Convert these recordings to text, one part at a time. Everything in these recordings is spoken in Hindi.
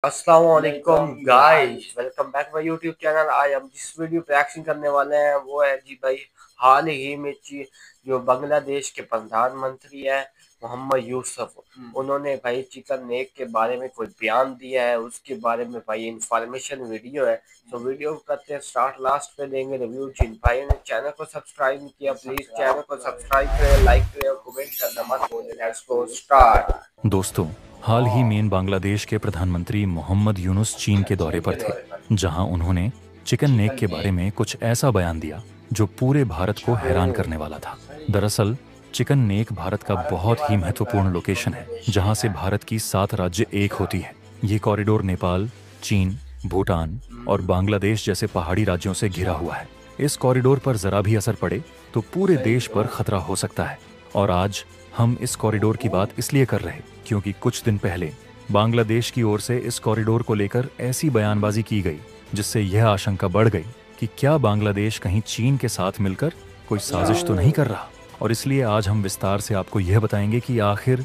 अस्सलाम वालेकुम guys, welcome back my YouTube channel. आज हम जिस वीडियो पे एक्शन करने वाले हैं वो है जी भाई, हाल ही में जो बांग्लादेश के प्रधानमंत्री है मोहम्मद यूसुफ, उन्होंने भाई चिकन नेक के बारे में कोई बयान दिया है। उसके बारे में भाई इंफॉर्मेशन वीडियो है, तो वीडियो करते हैं स्टार्ट। लास्ट में देंगे रिव्यू। जिन भाई ने चैनल को सब्सक्राइब नहीं किया प्लीज चैनल को सब्सक्राइब करें, लाइक करें और कमेंट करना मत भूलें। Let's go start. दोस्तों, हाल ही में बांग्लादेश के प्रधानमंत्री मोहम्मद यूनुस चीन के दौरे पर थे, जहां उन्होंने चिकन नेक के बारे में कुछ ऐसा बयान दिया जो पूरे भारत को हैरान करने वाला था। दरअसल चिकन नेक भारत का बहुत ही महत्वपूर्ण लोकेशन है, जहां से भारत की 7 राज्य एक होती है। ये कॉरिडोर नेपाल, चीन, भूटान और बांग्लादेश जैसे पहाड़ी राज्यों से घिरा हुआ है। इस कॉरिडोर पर जरा भी असर पड़े तो पूरे देश पर खतरा हो सकता है। और आज हम इस कॉरिडोर की बात इसलिए कर रहे क्योंकि कुछ दिन पहले बांग्लादेश की ओर से इस कॉरिडोर को लेकर ऐसी बयानबाजी की गई जिससे यह आशंका बढ़ गई कि क्या बांग्लादेश कहीं चीन के साथ मिलकर कोई साजिश तो नहीं कर रहा। और इसलिए आज हम विस्तार से आपको यह बताएंगे कि आखिर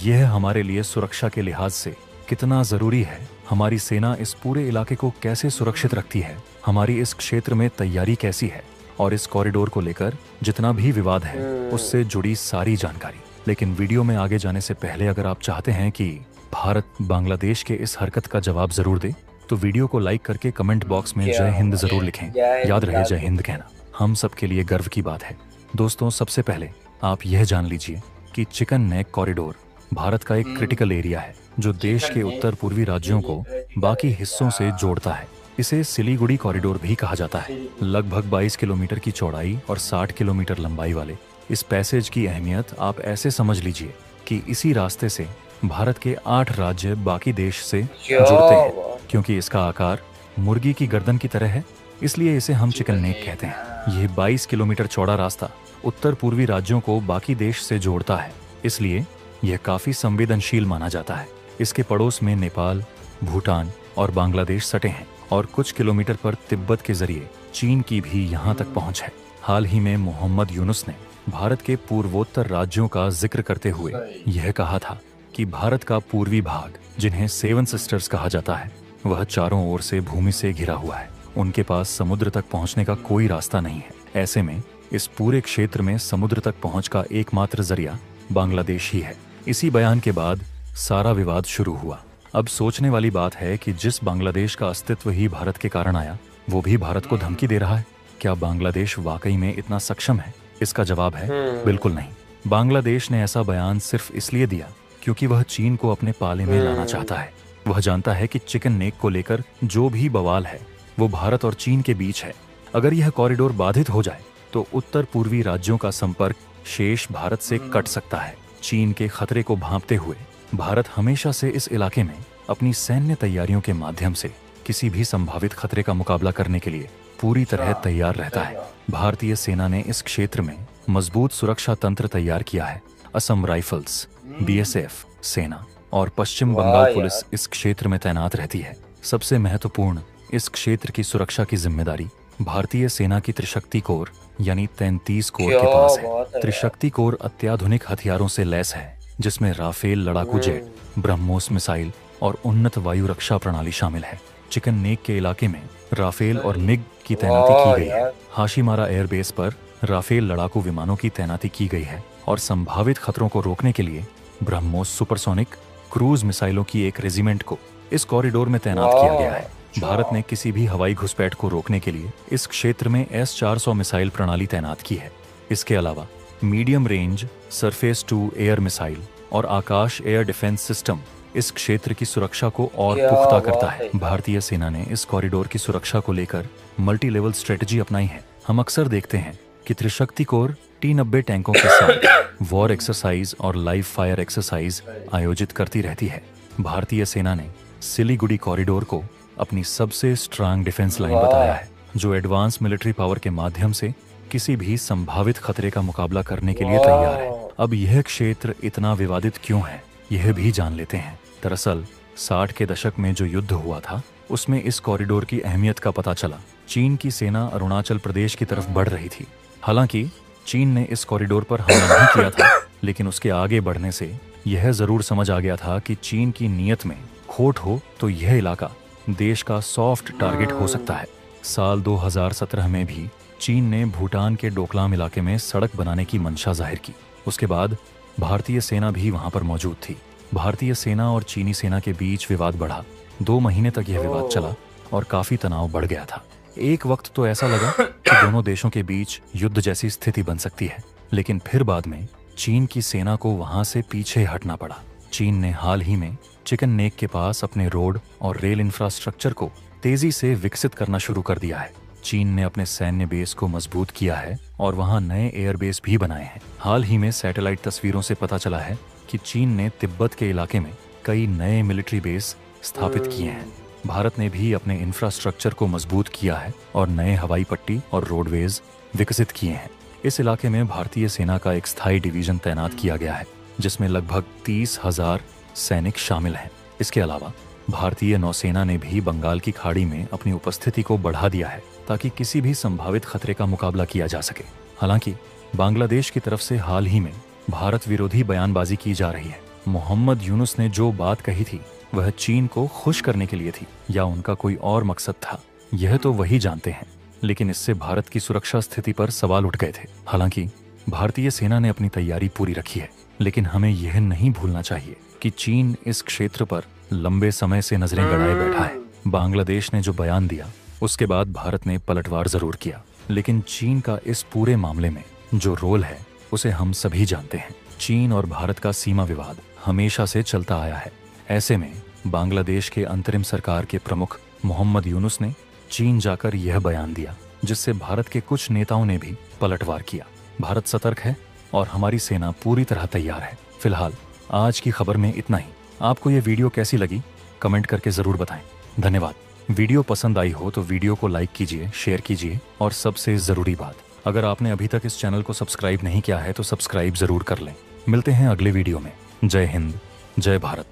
यह हमारे लिए सुरक्षा के लिहाज से कितना जरूरी है। हमारी सेना इस पूरे इलाके को कैसे सुरक्षित रखती है, हमारी इस क्षेत्र में तैयारी कैसी है और इस कॉरिडोर को लेकर जितना भी विवाद है उससे जुड़ी सारी जानकारी। लेकिन वीडियो में आगे जाने से पहले अगर आप चाहते हैं कि भारत बांग्लादेश के इस हरकत का जवाब जरूर दे तो वीडियो को लाइक करके कमेंट बॉक्स में जय हिंद जरूर लिखें। याद रहे, जय हिंद कहना हम सब के लिए गर्व की बात है। दोस्तों, सबसे पहले आप यह जान लीजिए कि चिकन नेक कॉरिडोर भारत का एक क्रिटिकल एरिया है जो देश के उत्तर पूर्वी राज्यों को बाकी हिस्सों से जोड़ता है। इसे सिलीगुड़ी कॉरिडोर भी कहा जाता है। लगभग 22 किलोमीटर की चौड़ाई और 60 किलोमीटर लंबाई वाले इस पैसेज की अहमियत आप ऐसे समझ लीजिए कि इसी रास्ते से भारत के 8 राज्य बाकी देश से जुड़ते हैं। क्योंकि इसका आकार मुर्गी की गर्दन की तरह है, इसलिए इसे हम चिकन नेक कहते हैं। यह 22 किलोमीटर चौड़ा रास्ता उत्तर पूर्वी राज्यों को बाकी देश से जोड़ता है, इसलिए यह काफी संवेदनशील माना जाता है। इसके पड़ोस में नेपाल, भूटान और बांग्लादेश सटे हैं और कुछ किलोमीटर पर तिब्बत के जरिए चीन की भी यहाँ तक पहुँच है। हाल ही में मोहम्मद यूनुस ने भारत के पूर्वोत्तर राज्यों का जिक्र करते हुए यह कहा था कि भारत का पूर्वी भाग, जिन्हें 7 सिस्टर्स कहा जाता है, वह चारों ओर से भूमि से घिरा हुआ है। उनके पास समुद्र तक पहुंचने का कोई रास्ता नहीं है। ऐसे में इस पूरे क्षेत्र में समुद्र तक पहुंच का एकमात्र जरिया बांग्लादेश ही है। इसी बयान के बाद सारा विवाद शुरू हुआ। अब सोचने वाली बात है कि जिस बांग्लादेश का अस्तित्व ही भारत के कारण आया, वो भी भारत को धमकी दे रहा है। क्या बांग्लादेश वाकई में इतना सक्षम है? इसका जवाब है बिल्कुल नहीं। बांग्लादेश ने ऐसा बयान सिर्फ इसलिए दिया क्योंकि वह चीन को अपने पाले में लाना चाहता है। वह जानता है कि चिकन नेक को लेकर जो भी बवाल है वो भारत और चीन के बीच है। अगर यह कॉरिडोर बाधित हो जाए तो उत्तर पूर्वी राज्यों का संपर्क शेष भारत से कट सकता है। चीन के खतरे को भांपते हुए भारत हमेशा से इस इलाके में अपनी सैन्य तैयारियों के माध्यम से किसी भी संभावित खतरे का मुकाबला करने के लिए पूरी तरह तैयार रहता है। भारतीय सेना ने इस क्षेत्र में मजबूत सुरक्षा तंत्र तैयार किया है। असम राइफल्स, बीएसएफ, सेना और पश्चिम बंगाल पुलिस इस क्षेत्र में तैनात रहती है। सबसे महत्वपूर्ण, इस क्षेत्र की सुरक्षा की जिम्मेदारी भारतीय सेना की त्रिशक्ति कोर यानी 33 कोर के पास है। त्रिशक्ति कोर अत्याधुनिक हथियारों से लैस है, जिसमें राफेल लड़ाकू जेट, ब्रह्मोस मिसाइल और उन्नत वायु रक्षा प्रणाली शामिल है। चिकन नेक के इलाके में राफेल और मिग की तैनाती की गई है। हाशीमारा एयरबेस पर राफेल लड़ाकू विमानों की तैनाती की गई है और संभावित खतरों को रोकने के लिए ब्रह्मोस सुपरसोनिक क्रूज मिसाइलों की एक रेजिमेंट को इस कॉरिडोर में तैनात किया गया है। भारत ने किसी भी हवाई घुसपैठ को रोकने के लिए इस क्षेत्र में S-400 मिसाइल प्रणाली तैनात की है। इसके अलावा medium range surface to air missile और आकाश एयर डिफेंस सिस्टम इस क्षेत्र की सुरक्षा को और पुख्ता करता है। भारतीय सेना ने इस कॉरिडोर की सुरक्षा को लेकर मल्टी लेवल स्ट्रेटजी अपनाई है। हम अक्सर देखते हैं कि त्रिशक्ति कोर T-90 टैंकों के साथ वॉर एक्सरसाइज और लाइव फायर एक्सरसाइज आयोजित करती रहती है। भारतीय सेना ने सिलीगुड़ी कॉरिडोर को अपनी सबसे स्ट्रांग डिफेंस लाइन बताया है, जो एडवांस मिलिट्री पावर के माध्यम से किसी भी संभावित खतरे का मुकाबला करने के लिए तैयार है। अब यह क्षेत्र इतना विवादित क्यों है, यह भी जान लेते हैं। दरअसल 60 के दशक में जो युद्ध हुआ था, उसमें इस कॉरिडोर की अहमियत का पता चला। चीन की सेना अरुणाचल प्रदेश की तरफ बढ़ रही थी। हालांकि चीन ने इस कॉरिडोर पर हमला नहीं किया था, लेकिन उसके आगे बढ़ने से यह जरूर समझ आ गया था कि चीन की नीयत में खोट हो तो यह इलाका देश का सॉफ्ट टारगेट हो सकता है। साल 2017 में भी चीन ने भूटान के डोकलाम इलाके में सड़क बनाने की मंशा जाहिर की। उसके बाद भारतीय सेना भी वहां पर मौजूद थी। भारतीय सेना और चीनी सेना के बीच विवाद बढ़ा। 2 महीने तक यह विवाद चला और काफी तनाव बढ़ गया था। एक वक्त तो ऐसा लगा कि दोनों देशों के बीच युद्ध जैसी स्थिति बन सकती है, लेकिन फिर बाद में चीन की सेना को वहां से पीछे हटना पड़ा। चीन ने हाल ही में चिकन नेक के पास अपने रोड और रेल इंफ्रास्ट्रक्चर को तेजी से विकसित करना शुरू कर दिया है। चीन ने अपने सैन्य बेस को मजबूत किया है और वहां नए एयरबेस भी बनाए हैं। हाल ही में सैटेलाइट तस्वीरों से पता चला है कि चीन ने तिब्बत के इलाके में कई नए मिलिट्री बेस स्थापित किए हैं। भारत ने भी अपने इंफ्रास्ट्रक्चर को मजबूत किया है और नए हवाई पट्टी और रोडवेज विकसित किए हैं। इस इलाके में भारतीय सेना का एक स्थायी डिवीजन तैनात किया गया है, जिसमें लगभग 30,000 सैनिक शामिल हैं। इसके अलावा भारतीय नौसेना ने भी बंगाल की खाड़ी में अपनी उपस्थिति को बढ़ा दिया है ताकि किसी भी संभावित खतरे का मुकाबला किया जा सके। हालांकि बांग्लादेश की तरफ से हाल ही में भारत विरोधी बयानबाजी की जा रही है। मोहम्मद यूनुस ने जो बात कही थी वह चीन को खुश करने के लिए थी या उनका कोई और मकसद था, यह तो वही जानते हैं। लेकिन इससे भारत की सुरक्षा स्थिति पर सवाल उठ गए थे। हालांकि भारतीय सेना ने अपनी तैयारी पूरी रखी है, लेकिन हमें यह नहीं भूलना चाहिए कि चीन इस क्षेत्र पर लंबे समय से नजरें गड़ाए बैठा है। बांग्लादेश ने जो बयान दिया उसके बाद भारत ने पलटवार जरूर किया, लेकिन चीन का इस पूरे मामले में जो रोल है उसे हम सभी जानते हैं। चीन और भारत का सीमा विवाद हमेशा से चलता आया है। ऐसे में बांग्लादेश के अंतरिम सरकार के प्रमुख मोहम्मद यूनुस ने चीन जाकर यह बयान दिया, जिससे भारत के कुछ नेताओं ने भी पलटवार किया। भारत सतर्क है और हमारी सेना पूरी तरह तैयार है। फिलहाल आज की खबर में इतना ही। आपको यह वीडियो कैसी लगी कमेंट करके जरूर बताएं। धन्यवाद। वीडियो पसंद आई हो तो वीडियो को लाइक कीजिए, शेयर कीजिए और सबसे जरूरी बात, अगर आपने अभी तक इस चैनल को सब्सक्राइब नहीं किया है तो सब्सक्राइब जरूर कर लें। मिलते हैं अगले वीडियो में। जय हिंद, जय भारत।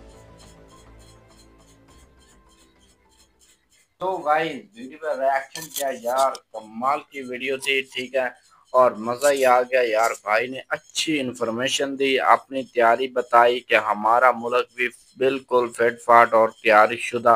तो भाई वीडियो का रिएक्शन क्या यार, कमाल की वीडियो थी, ठीक है। और मज़ा ही आ गया यार, भाई ने अच्छी इन्फॉर्मेशन दी, अपनी तैयारी बताई कि हमारा मुल्क भी बिल्कुल फिट फाट और तैयारी शुदा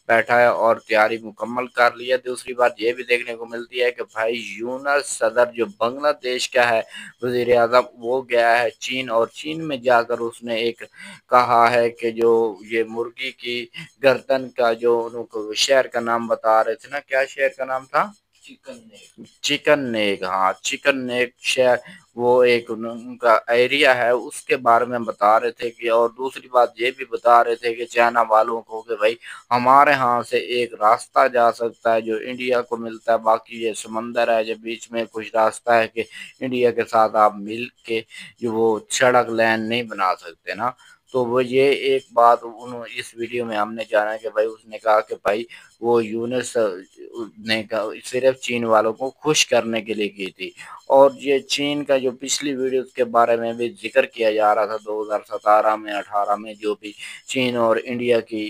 बैठा है और तैयारी मुकम्मल कर ली है। दूसरी बात ये भी देखने को मिलती है कि भाई यूनस सदर जो बांग्लादेश का है वज़ीर आज़म, वो गया है चीन और चीन में जाकर उसने एक कहा है कि जो ये मुर्गी की गर्दन का जो उनको शहर का नाम बता रहे थे ना, क्या शहर का नाम था? चिकन नेक, हाँ चिकन नेक शहर, वो एक उनका एरिया है, उसके बारे में बता रहे थे कि, और दूसरी बात ये भी बता रहे थे कि चाइना वालों को कि भाई हमारे यहाँ से एक रास्ता जा सकता है जो इंडिया को मिलता है, बाकी ये समंदर है जो बीच में कुछ रास्ता है कि इंडिया के साथ आप मिल के जो वो सड़क लाइन नहीं बना सकते ना। तो वो ये एक बात उन्होंने इस वीडियो में हमने जाना कि भाई उसने कहा कि भाई वो यूनुस ने सिर्फ चीन वालों को खुश करने के लिए की थी। और ये चीन का जो पिछली वीडियो के बारे में भी जिक्र किया जा रहा था 2017 में 18 में, जो भी चीन और इंडिया की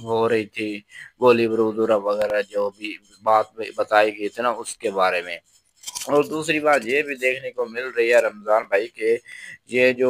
हो रही थी गोली बारूद वगैरह जो भी बात बताई गई थी ना, उसके बारे में। और दूसरी बात ये भी देखने को मिल रही है रमजान भाई के, ये जो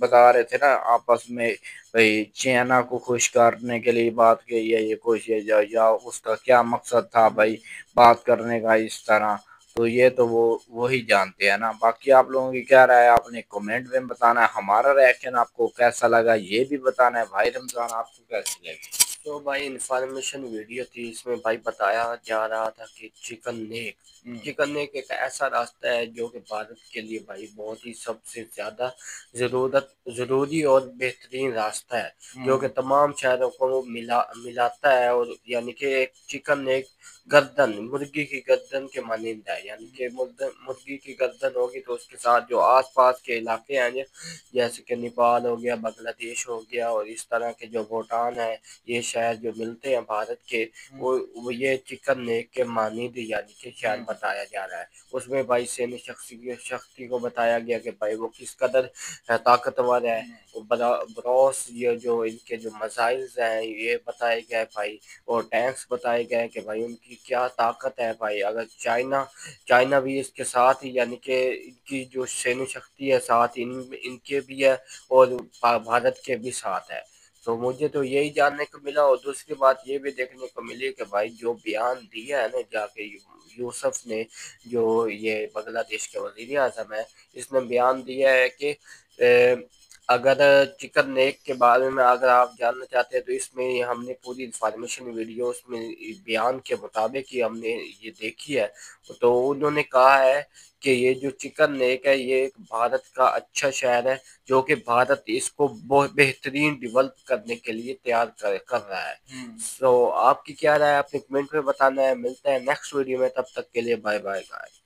बता रहे थे ना आपस में भाई चाइना को खुश करने के लिए बात की है, ये खुश है या उसका क्या मकसद था भाई बात करने का इस तरह, तो ये तो वो वही जानते हैं ना। बाकी आप लोगों की क्या राय है आपने कमेंट में बताना है, हमारा रिएक्शन आपको कैसा लगा ये भी बताना है। भाई रमजान आपको कैसी लगी? तो भाई इंफॉर्मेशन वीडियो थी, इसमें भाई बताया जा रहा था कि चिकन नेक एक ऐसा रास्ता है जो कि भारत के लिए भाई बहुत ही सबसे ज्यादा जरूरी और बेहतरीन रास्ता है, जो कि तमाम शहरों को वो मिलाता है। और यानी कि एक चिकन नेक गर्दन, मुर्गी की गर्दन के मानिंदा है, यानी कि मुर्गी की गर्दन होगी तो उसके साथ जो आसपास के इलाके हैं जैसे कि नेपाल हो गया, बांग्लादेश हो गया और इस तरह के जो भूटान है, ये शहर जो मिलते हैं भारत के, वो ये चिकन नेक के मानीद यानी कि शहर बताया जा रहा है। उसमें भाई सैन्य शक्ति को बताया गया कि भाई वो किस कदर ताकतवर है। ब्रॉस ये जो इनके जो मिसाइल्स हैं ये बताए गए भाई, और टैंक्स बताए गए कि भाई उनकी क्या ताकत है भाई। अगर चाइना भी इसके साथ ही यानी कि इनकी जो सैन्य शक्ति है साथ इनके भी है और भारत के भी साथ है। तो मुझे तो यही जानने को मिला, और दूसरी बात ये भी देखने को मिली कि भाई जो बयान दिया है ना जाके यूसुफ ने, जो ये बांग्लादेश के वजीर आजम है, इसने बयान दिया है कि अगर चिकन नेक के बारे में अगर आप जानना चाहते हैं तो इसमें हमने पूरी इंफॉर्मेशन वीडियो उसमें बयान के मुताबिक ही हमने ये देखी है। तो उन्होंने कहा है कि ये जो चिकन नेक है ये एक भारत का अच्छा शहर है, जो कि भारत इसको बहुत बेहतरीन डेवलप करने के लिए तैयार कर रहा है। सो आपकी क्या राय है अपने कमेंट में बताना है। मिलते हैं नेक्स्ट वीडियो में, तब तक के लिए बाय बाय गाइस।